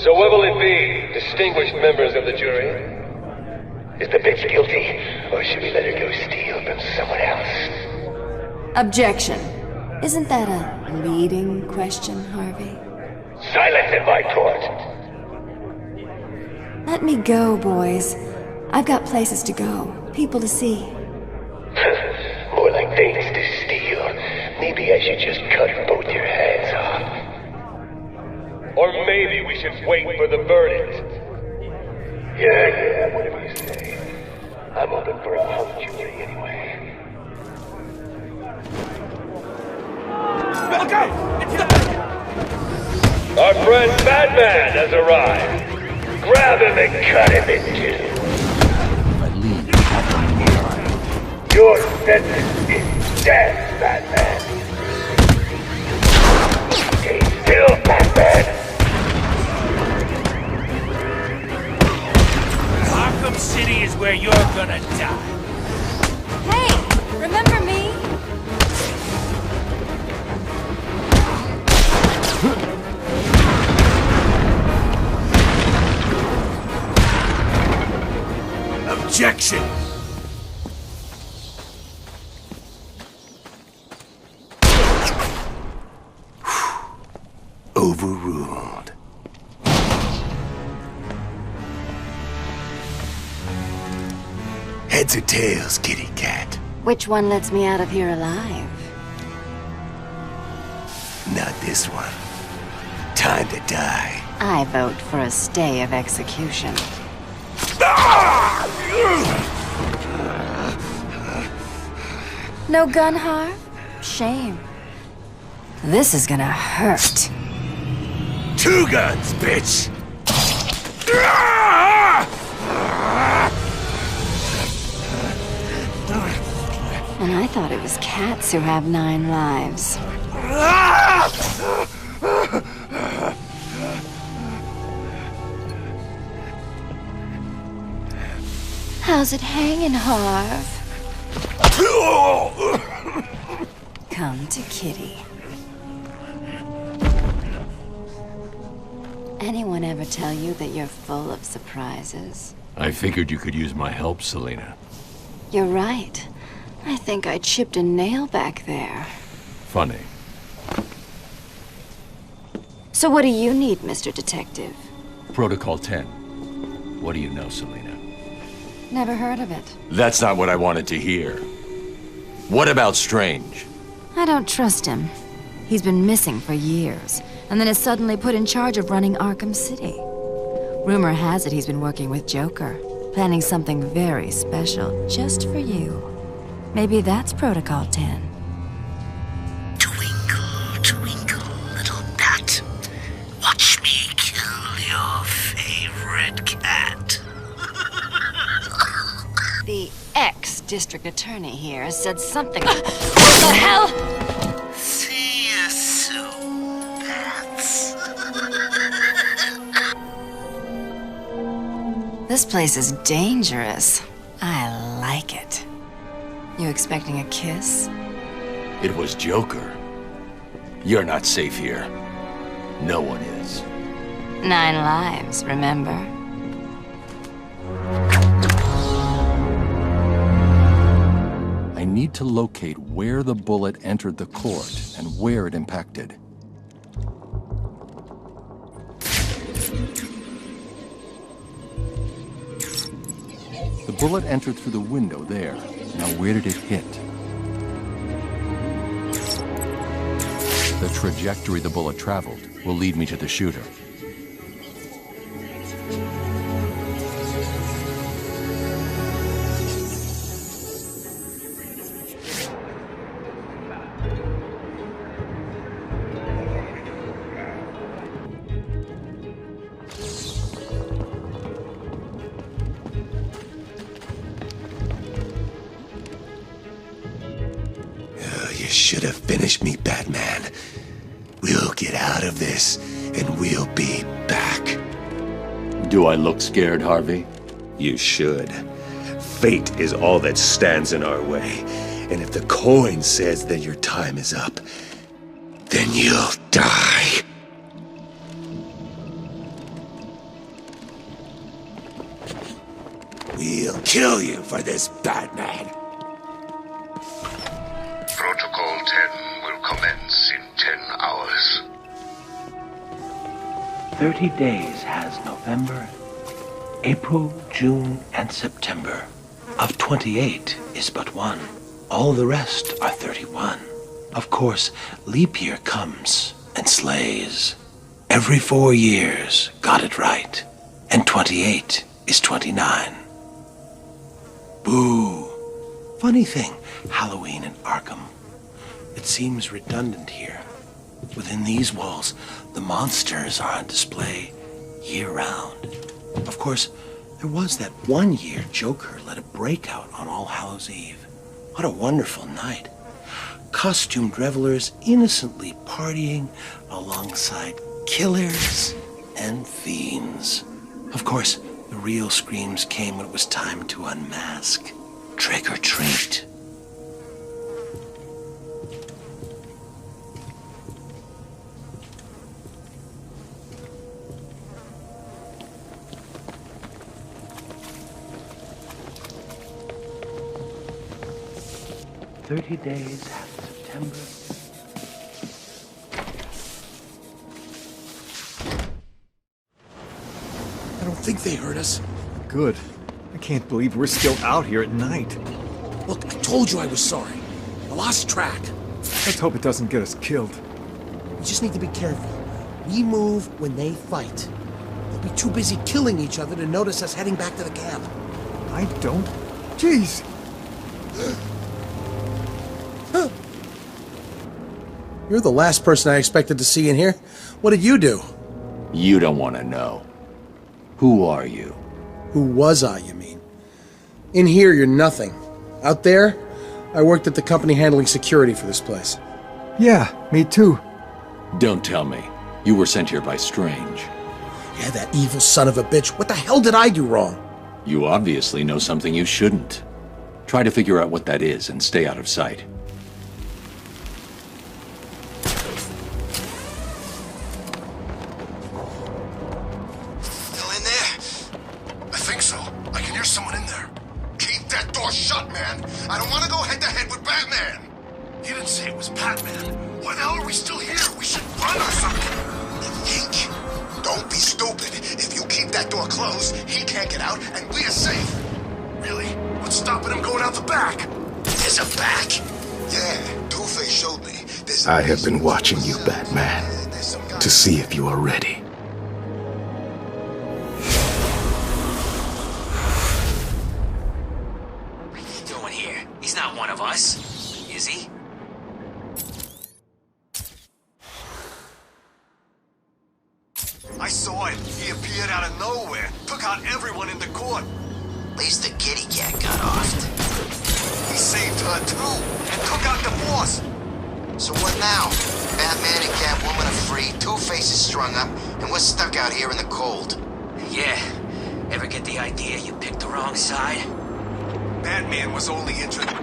So what will it be, distinguished members of the jury? Is the bitch guilty, or should we let her go steal from someone else? Objection. Isn't that a leading question, Harvey? Silence in my court! Let me go, boys. I've got places to go, people to see. More like things to steal. Maybe I should just cut both your hands off. Or maybe we should wait for the verdict. Yeah, whatever you say. I'm open for a hung jury anyway. Look out! Our friend Batman has arrived. Grab him and cut him in two. I leave. Your sentence is death, Batman. Stay still, Batman. Arkham City is where you're gonna die. Hey, remember me? Objection! Overruled. Heads or tails, kitty cat? Which one lets me out of here alive? Not this one. Time to die. I vote for a stay of execution. No gun harm? Shame. This is gonna hurt. 2 guns, bitch! And I thought it was cats who have 9 lives. How's it hanging, Harv? Come to Kitty. Anyone ever tell you that you're full of surprises? I figured you could use my help, Selina. You're right. I think I chipped a nail back there. Funny. So what do you need, Mr. Detective? Protocol 10. What do you know, Selina? Never heard of it. That's not what I wanted to hear. What about Strange? I don't trust him. He's been missing for years, and then is suddenly put in charge of running Arkham City. Rumor has it he's been working with Joker, planning something very special just for you. Maybe that's Protocol 10. Twinkle, twinkle, little bat. Watch me kill your favorite cat. The ex-district attorney here said something. What the hell? See you soon, bats. This place is dangerous. I like it. You expecting a kiss? It was Joker. You're not safe here. No one is. 9 lives, remember? I need to locate where the bullet entered the court and where it impacted. The bullet entered through the window there. Now where did it hit? The trajectory the bullet traveled will lead me to the shooter. You should have finished me, Batman. We'll get out of this, and we'll be back. Do I look scared, Harvey? You should. Fate is all that stands in our way. And if the coin says that your time is up, then you'll die. We'll kill you for this, Batman. Protocol 10 will commence in 10 hours. 30 days has November, April, June, and September. Of 28 is but one. All the rest are 31. Of course, leap year comes and slays. Every 4 years, got it right. And 28 is 29. Boo. Funny thing, Halloween in Arkham. It seems redundant here. Within these walls, the monsters are on display year-round. Of course, there was that one year Joker led a breakout on All Hallows Eve. What a wonderful night. Costumed revelers innocently partying alongside killers and fiends. Of course, the real screams came when it was time to unmask. Trick or treat. "30 days after September." I don't think they heard us. Good. I can't believe we're still out here at night. Look, I told you I was sorry. I lost track. Let's hope it doesn't get us killed. We just need to be careful. We move when they fight. They'll be too busy killing each other to notice us heading back to the camp. I don't... Jeez! You're the last person I expected to see in here. What did you do? You don't want to know. Who are you? Who was I, you mean? In here, you're nothing. Out there, I worked at the company handling security for this place. Yeah, me too. Don't tell me. You were sent here by Strange. Yeah, that evil son of a bitch. What the hell did I do wrong? You obviously know something you shouldn't. Try to figure out what that is and stay out of sight. Still in there? I think so. I can hear someone in there. Keep that door shut, man. I don't want to go head-to-head with Batman. You didn't say it was Batman. Why the hell are we still here? We should run or something. Think. Don't be stupid. If you keep that door closed, he can't get out, and we are safe. Really? What's stopping him going out the back? There's a back? Yeah, Two-Face showed me. I have been watching you, Batman, to see if you are ready. What are you doing here? He's not one of us, is he? I saw it. He appeared out of nowhere. Took out everyone in the court. At least the kitty cat got off. He saved her too, and took out the boss. So what now? Batman and Catwoman are free, Two-Face is strung up, and we're stuck out here in the cold. Yeah. Ever get the idea you picked the wrong side? Batman was only interested.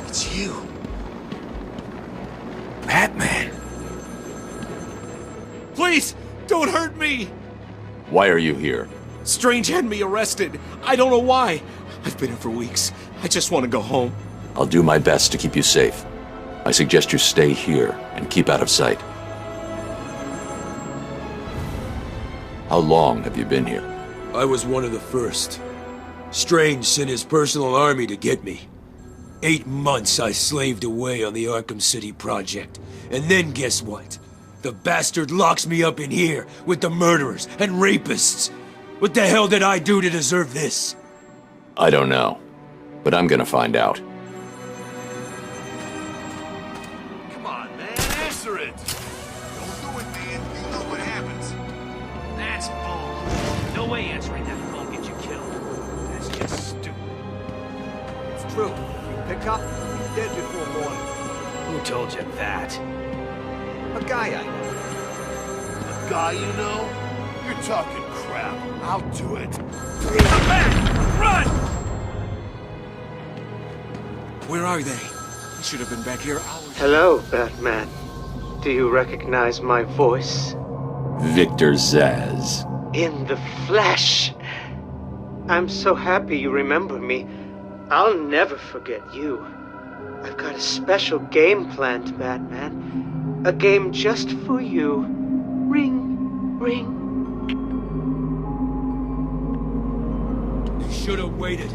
It's you. Batman. Please, don't hurt me! Why are you here? Strange had me arrested. I don't know why. I've been here for weeks. I just want to go home. I'll do my best to keep you safe. I suggest you stay here and keep out of sight. How long have you been here? I was one of the first. Strange sent his personal army to get me. 8 months I slaved away on the Arkham City project. And then guess what? The bastard locks me up in here with the murderers and rapists. What the hell did I do to deserve this? I don't know, but I'm gonna find out. Come on, man, answer it. Don't do it, man. You know what happens. That's bull. No way answering that won't get you killed. That's just stupid. It's true. If you pick up, you'll be dead before morning. Who told you that? A guy I know. A guy you know? You're talking crap. I'll do it. Come back! Run! Where are they? They should have been back here hours. Hello, Batman. Do you recognize my voice? Victor Zsasz. In the flesh. I'm so happy you remember me. I'll never forget you. I've got a special game planned, Batman. A game just for you. Ring, ring. They should have waited.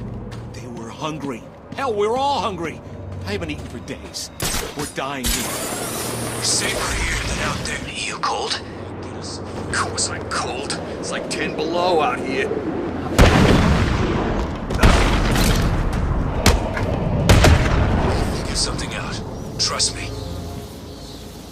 They were hungry. Hell, we're all hungry. I haven't eaten for days. We're dying here. We're safer here than out there. You cold? Of course I'm cold. It's like 10 below out here. Figure something out. Trust me.